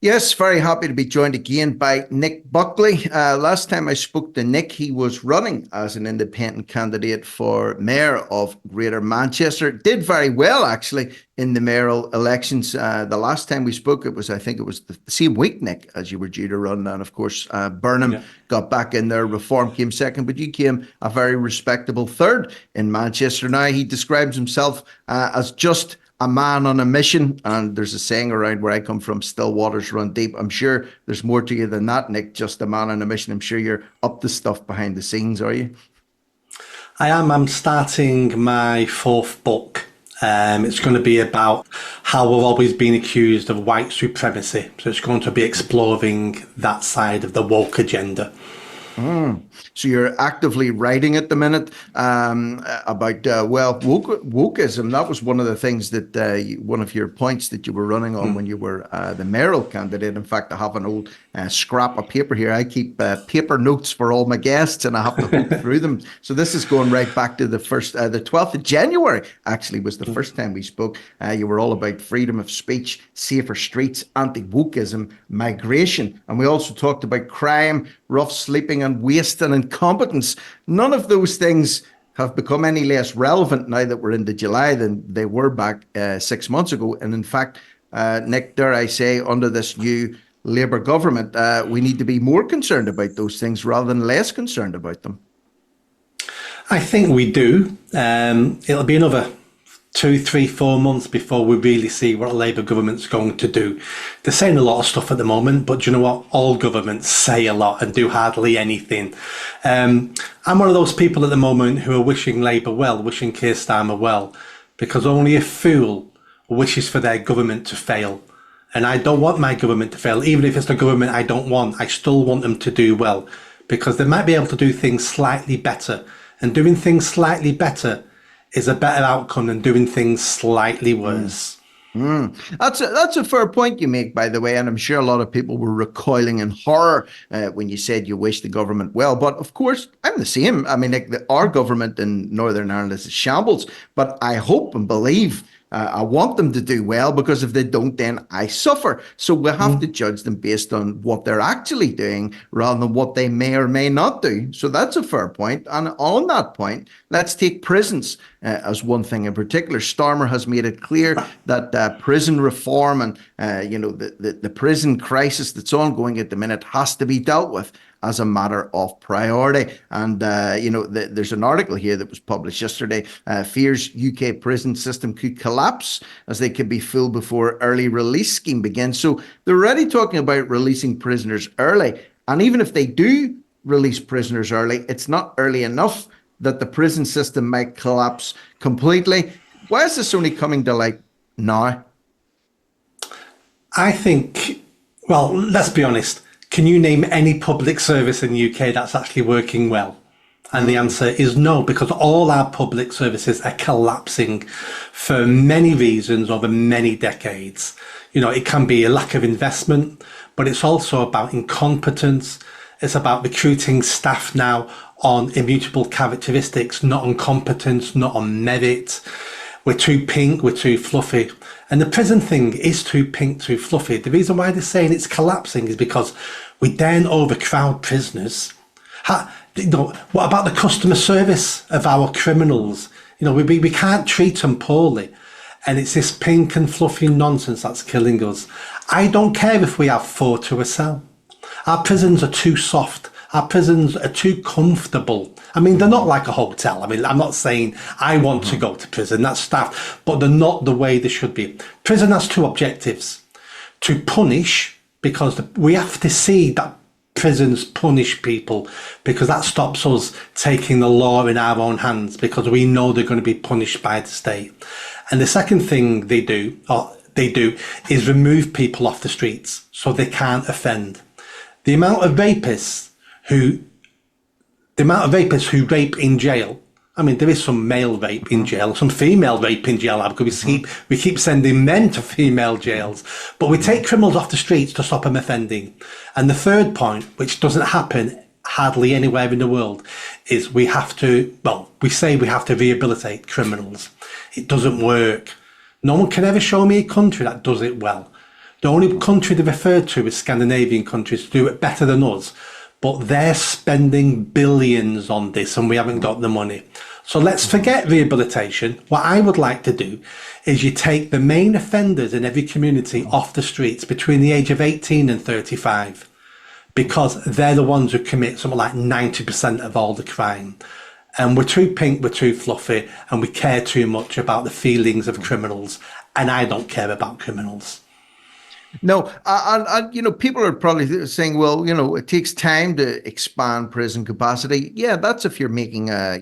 Yes, very happy to be joined again by Nick Buckley. Last time I spoke to Nick, he was running as an independent candidate for Mayor of Greater Manchester. Did very well, actually, in the mayoral elections. The last time we spoke, I think it was the same week, Nick, as you were due to run. And of course, Burnham got back in there, Reform came second, but you came a very respectable third in Manchester. Now, he describes himself as just a man on a mission, and there's a saying around where I come from, still waters run deep. I'm sure there's more to you than that, Nick, just a man on a mission. I'm sure you're up to stuff behind the scenes, are you? I am. I'm starting my fourth book. It's going to be about how we've always been accused of white supremacy. So it's going to be exploring that side of the woke agenda. So you're actively writing at the minute about, wokeism. That was one of the things that one of your points that you were running on when you were the mayoral candidate. In fact, I have an old scrap of paper here. I keep paper notes for all my guests, and I have to look through them. So this is going right back to the 12th of January, actually, was the first time we spoke. You were all about freedom of speech, safer streets, anti-wokeism, migration. And we also talked about crime, rough sleeping and waste and incompetence. None of those things have become any less relevant now that we're into July than they were back 6 months ago. And in fact, Nick, dare I say, under this new Labour government, we need to be more concerned about those things rather than less concerned about them. I think we do. It'll be another 2, 3, 4 months before we really see what a Labour government's going to do. They're saying a lot of stuff at the moment, but you know what? All governments say a lot and do hardly anything. I'm one of those people at the moment who are wishing Labour well, wishing Keir Starmer well, because only a fool wishes for their government to fail. And I don't want my government to fail. Even if it's the government I don't want, I still want them to do well, because they might be able to do things slightly better. And doing things slightly better is a better outcome than doing things slightly worse. That's a fair point you make, by the way, and I'm sure a lot of people were recoiling in horror when you said you wish the government well. But of course, I'm the same. I mean, our government in Northern Ireland is a shambles, but I hope and believe I want them to do well, because if they don't, then I suffer. So we have to judge them based on what they're actually doing rather than what they may or may not do. So that's a fair point. And on that point, let's take prisons as one thing in particular. Starmer has made it clear that prison reform and the prison crisis that's ongoing at the minute has to be dealt with as a matter of priority. And, there's an article here that was published yesterday, fears UK prison system could collapse as they could be full before early release scheme begins. So they're already talking about releasing prisoners early. And even if they do release prisoners early, it's not early enough that the prison system might collapse completely. Why is this only coming to light now? I think, well, let's be honest. Can you name any public service in the UK that's actually working well? And the answer is no, because all our public services are collapsing for many reasons over many decades. It can be a lack of investment, but it's also about incompetence. It's about recruiting staff now on immutable characteristics, not on competence, not on merit. We're too pink, we're too fluffy. And the prison thing is too pink, too fluffy. The reason why they're saying it's collapsing is because we then overcrowd prisoners. What about the customer service of our criminals? We can't treat them poorly. And it's this pink and fluffy nonsense that's killing us. I don't care if we have 4 to a cell. Our prisons are too soft. Our prisons are too comfortable. I mean, they're not like a hotel. I mean, I'm not saying I want to go to prison, that's staff, but they're not the way they should be. Prison has 2 objectives: to punish, because we have to see that prisons punish people, because that stops us taking the law in our own hands, because we know they're going to be punished by the state. And the second thing they do is remove people off the streets so they can't offend. The amount of rapists who rape in jail. I mean, there is some male rape in jail, some female rape in jail, because we keep sending men to female jails, but we take criminals off the streets to stop them offending. And the third point, which doesn't happen hardly anywhere in the world, is we say we have to rehabilitate criminals. It doesn't work. No one can ever show me a country that does it well. The only country they refer to is Scandinavian countries to do it better than us, but they're spending billions on this and we haven't got the money. So let's forget rehabilitation. What I would like to do is you take the main offenders in every community off the streets between the age of 18 and 35, because they're the ones who commit something like 90% of all the crime. And we're too pink, we're too fluffy, and we care too much about the feelings of criminals. And I don't care about criminals. No, and people are probably saying, well, it takes time to expand prison capacity. Yeah, that's if you're making a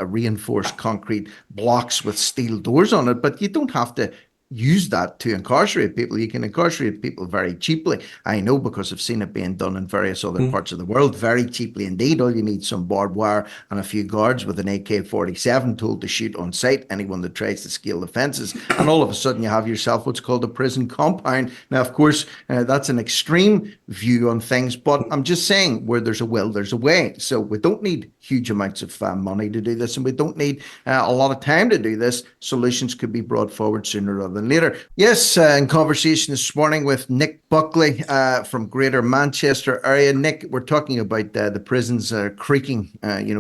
reinforced concrete blocks with steel doors on it, but you don't have to use that to incarcerate people. You can incarcerate people very cheaply. I know because I've seen it being done in various other parts of the world, very cheaply indeed. All you need some barbed wire and a few guards with an AK-47 told to shoot on sight anyone that tries to scale the fences. And all of a sudden you have yourself what's called a prison compound. Now, of course, that's an extreme view on things, but I'm just saying where there's a will, there's a way. So we don't need huge amounts of money to do this, and we don't need a lot of time to do this. Solutions could be brought forward sooner rather than later. Yes, in conversation this morning with Nick Buckley from Greater Manchester area. Nick, we're talking about the prisons creaking,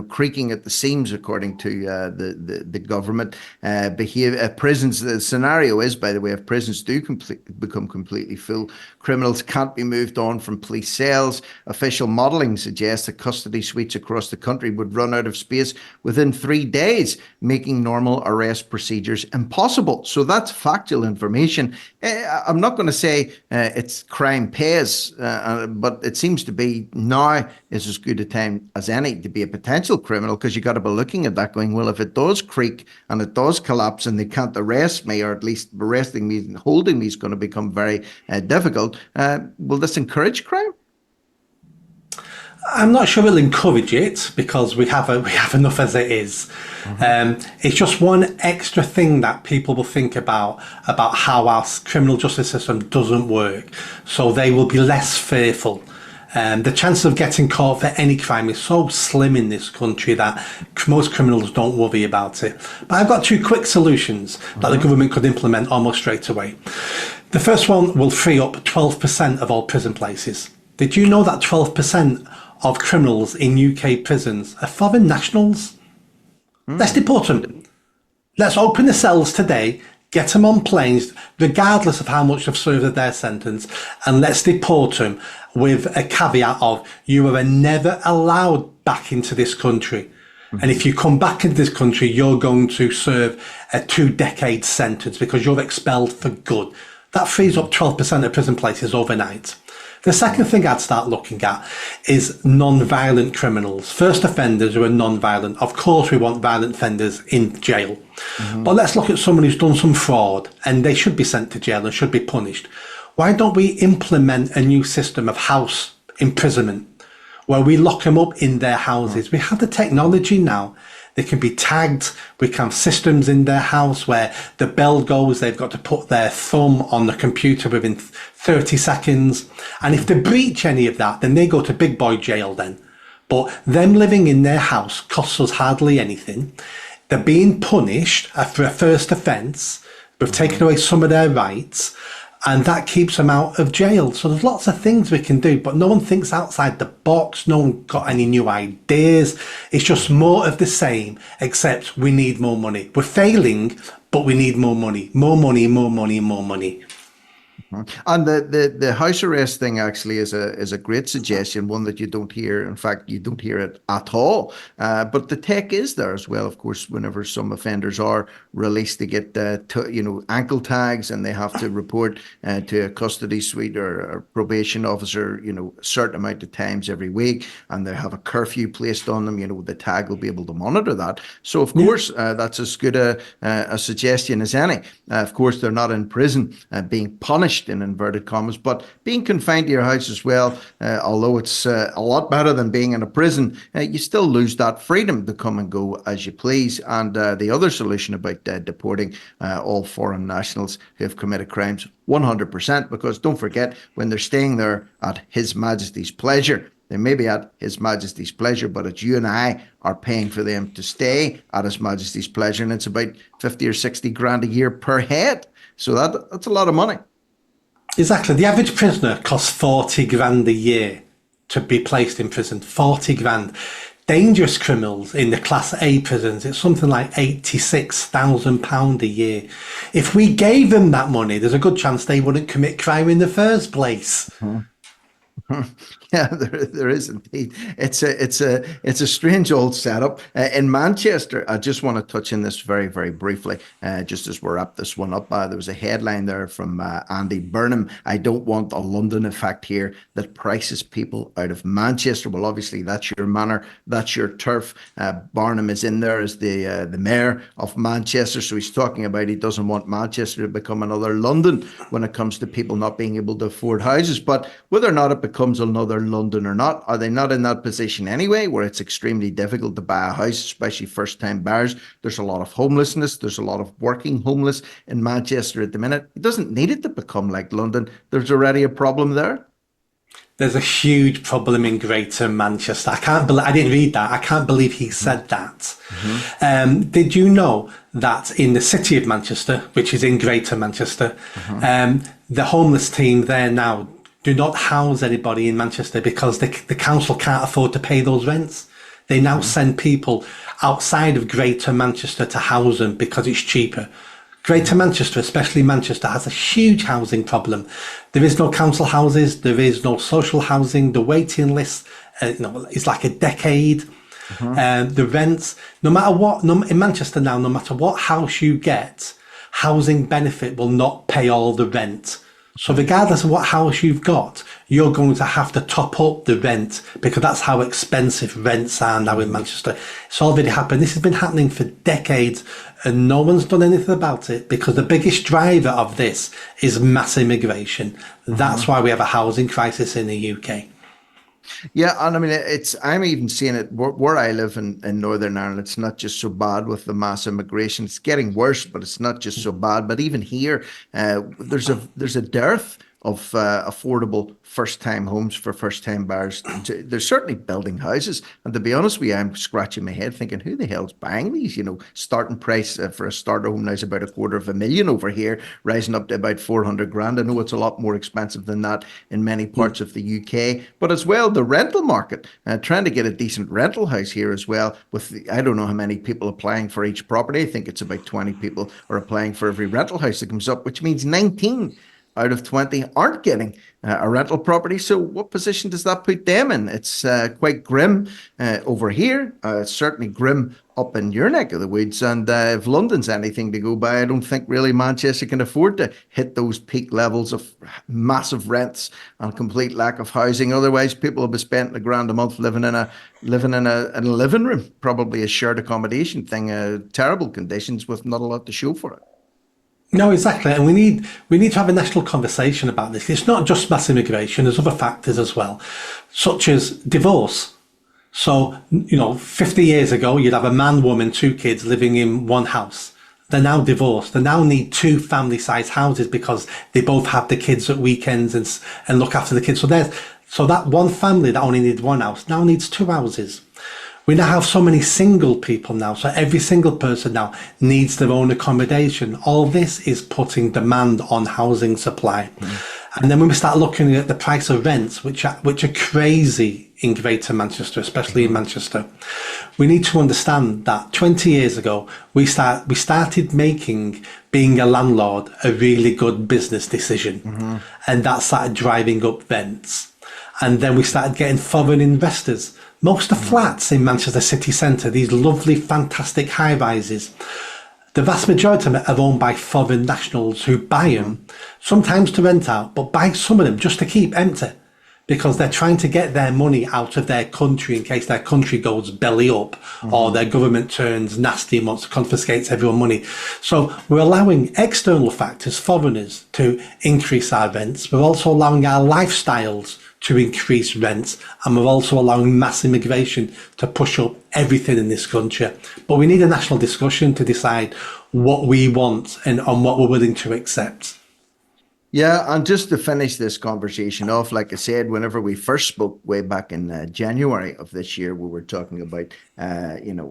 creaking at the seams, according to the government. Prisons. The scenario is, by the way, if prisons do become completely full, criminals can't be moved on from police cells. Official modelling suggests that custody suites across the country would run out of space within 3 days, making normal arrest procedures impossible. So that's factual information. I'm not going to say it's crime pays, but it seems to be now is as good a time as any to be a potential criminal, because you got to be looking at that going, well, if it does creak and it does collapse and they can't arrest me, or at least arresting me and holding me is going to become very difficult. Will this encourage crime? I'm not sure it'll encourage it, because we have enough as it is. It's just one extra thing that people will think about how our criminal justice system doesn't work. So they will be less fearful. The chance of getting caught for any crime is so slim in this country that most criminals don't worry about it. But I've got two quick solutions that the government could implement almost straight away. The first one will free up 12% of all prison places. Did you know that 12% of criminals in UK prisons are foreign nationals? Let's deport them. Let's open the cells today, get them on planes, regardless of how much they've served of their sentence, and let's deport them with a caveat of, you are never allowed back into this country. And if you come back into this country, you're going to serve a 2-decade sentence because you're expelled for good. That frees up 12% of prison places overnight. The second thing I'd start looking at is non-violent criminals, first offenders who are non-violent. Of course, we want violent offenders in jail. But let's look at someone who's done some fraud and they should be sent to jail and should be punished. Why don't we implement a new system of house imprisonment where we lock them up in their houses? We have the technology now. They can be tagged. We can have systems in their house where the bell goes, they've got to put their thumb on the computer within 30 seconds. And if they breach any of that, then they go to big boy jail then. But them living in their house costs us hardly anything. They're being punished for a first offence. We've taken away some of their rights, and that keeps them out of jail. So there's lots of things we can do, but no one thinks outside the box. No one got any new ideas. It's just more of the same, except we need more money. We're failing, but we need more money. More money, more money, more money. And the house arrest thing actually is a great suggestion, one that you don't hear. In fact, you don't hear it at all. But the tech is there as well. Of course, whenever some offenders are released, they get ankle tags, and they have to report to a custody suite or a probation officer, a certain amount of times every week, and they have a curfew placed on them. The tag will be able to monitor that. So of course, that's as good a suggestion as any. Of course, they're not in prison being punished in inverted commas, but being confined to your house as well, although it's a lot better than being in a prison, you still lose that freedom to come and go as you please. And the other solution about deporting all foreign nationals who have committed crimes, 100%, because don't forget, when they're staying there at His Majesty's pleasure, they may be at His Majesty's pleasure, but it's you and I are paying for them to stay at His Majesty's pleasure, and it's about 50 or 60 grand a year per head. So that's a lot of money. Exactly. The average prisoner costs 40 grand a year to be placed in prison. 40 grand. Dangerous criminals in the Class A prisons, it's something like £86,000 a year. If we gave them that money, there's a good chance they wouldn't commit crime in the first place. Yeah, there is indeed. It's a strange old setup in Manchester. I just want to touch on this very, very briefly, just as we wrap this one up. There was a headline there from Andy Burnham. I don't want a London effect here that prices people out of Manchester. Well, obviously that's your manor, that's your turf. Barnum is in there as the mayor of Manchester, so he's talking about he doesn't want Manchester to become another London when it comes to people not being able to afford houses. But whether or not it becomes another London or not, are they not in that position anyway, where it's extremely difficult to buy a house, especially first-time buyers? There's a lot of homelessness. There's a lot of working homeless in Manchester at the minute. It doesn't need it to become like London. There's already a problem there. There's a huge problem in Greater Manchester. I didn't read that. I can't believe he said that. Did you know that in the city of Manchester, which is in Greater Manchester, the homeless team there now do not house anybody in Manchester because the council can't afford to pay those rents. They now send people outside of Greater Manchester to house them because it's cheaper. Greater Manchester, especially Manchester, has a huge housing problem. There is no council houses. There is no social housing. The waiting list, is like a decade. The rents, no matter what, in Manchester now, no matter what house you get, housing benefit will not pay all the rent. So regardless of what house you've got, you're going to have to top up the rent because that's how expensive rents are now in Manchester. It's already happened. This has been happening for decades and no one's done anything about it because the biggest driver of this is mass immigration. That's why we have a housing crisis in the UK. Yeah, and I mean, I'm even seeing it where I live in Northern Ireland. It's not just so bad with the mass immigration. It's getting worse, but it's not just so bad. But even here, there's a dearth of affordable first-time homes for first-time buyers. They're certainly building houses. And to be honest with you, I'm scratching my head thinking, who the hell's buying these? Starting price for a starter home now is about £250,000 over here, rising up to about 400 grand. I know it's a lot more expensive than that in many parts of the UK. But as well, the rental market, trying to get a decent rental house here as well. I don't know how many people applying for each property. I think it's about 20 people are applying for every rental house that comes up, which means 19 out of 20 aren't getting a rental property. So what position does that put them in? It's quite grim over here. It's certainly grim up in your neck of the woods. And if London's anything to go by, I don't think really Manchester can afford to hit those peak levels of massive rents and complete lack of housing. Otherwise, people will be spending £1,000 a month living in a living room, probably a shared accommodation thing, terrible conditions with not a lot to show for it. No, exactly. And we need to have a national conversation about this. It's not just mass immigration. There's other factors as well, such as divorce. So, 50 years ago, you'd have a man, woman, 2 kids living in one house. They're now divorced. They now need 2 family-sized houses because they both have the kids at weekends and look after the kids. So that one family that only needs one house now needs 2 houses. We now have so many single people now, so every single person now needs their own accommodation. All this is putting demand on housing supply. And then when we start looking at the price of rents, which are crazy in Greater Manchester, especially in Manchester, we need to understand that 20 years ago, we started making being a landlord a really good business decision. And that started driving up rents. And then we started getting foreign investors. Most of the flats in Manchester city centre, these lovely, fantastic high-rises, the vast majority of them are owned by foreign nationals who buy them, sometimes to rent out, but buy some of them just to keep empty because they're trying to get their money out of their country in case their country goes belly up or their government turns nasty and wants to confiscate everyone's money. So we're allowing external factors, foreigners, to increase our rents. We're also allowing our lifestyles to increase rents, and we're also allowing mass immigration to push up everything in this country. But we need a national discussion to decide what we want and on what we're willing to accept. Yeah, and just to finish this conversation off, like I said, whenever we first spoke way back in January of this year, we were talking about,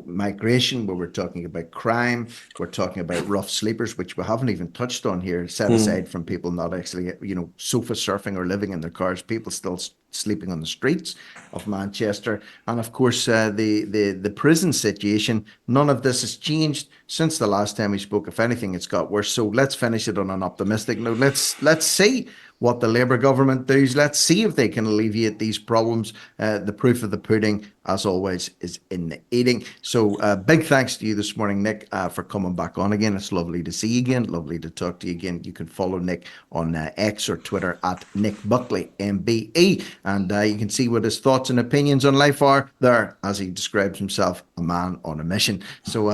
migration. We were talking about crime. We're talking about rough sleepers, which we haven't even touched on here. Set Mm. aside from people not actually, sofa surfing or living in their cars, people still sleeping on the streets of Manchester, and of course the prison situation. None of this has changed since the last time we spoke. If anything, it's got worse. So let's finish it on an optimistic note. Let's see what the Labour government does. Let's see if they can alleviate these problems. The proof of the pudding, as always, is in the eating. So big thanks to you this morning, Nick, for coming back on again. It's lovely to see you again. Lovely to talk to you again. You can follow Nick on X or Twitter at Nick Buckley MBE, and you can see what his thoughts and opinions on life are there, as he describes himself, a man on a mission. So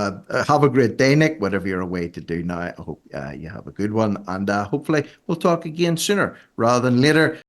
have a great day, Nick, whatever you're away to do now. I hope you have a good one, and hopefully we'll talk again sooner rather than later.